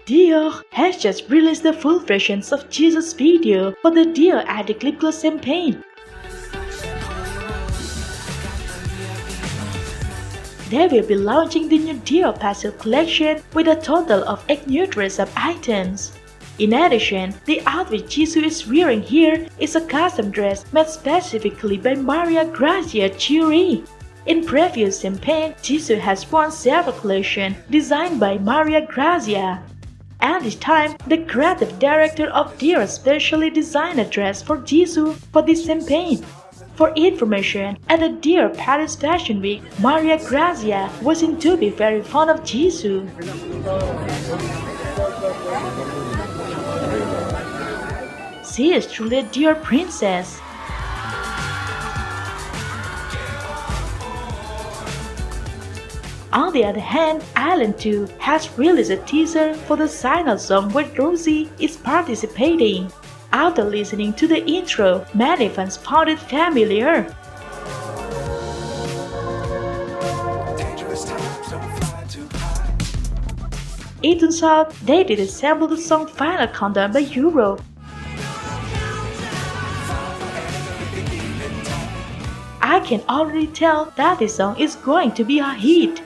Dior has just released the full versions of Jisoo's video for the Dior Addict Lip Glow campaign. They will be launching the new Dior Pastel Collection with a total of 8 new dress-up items. In addition, the outfit Jisoo is wearing here is a custom dress made specifically by Maria Grazia Chiuri. In previous campaign, Jisoo has worn several collections designed by Maria Grazia. At this time, the creative director of Dior specially designed a dress for Jisoo for this campaign. For information, at the DIOR Paris Fashion Week, Maria Grazia was seen to be very fond of Jisoo. She is truly a Dior princess. On the other hand, ILAND2 has released a teaser for the sign-out song where Rosé is participating. After listening to the intro, many fans found it familiar. It turns out they did sample the song Final Countdown by Europe. I can already tell that this song is going to be a hit.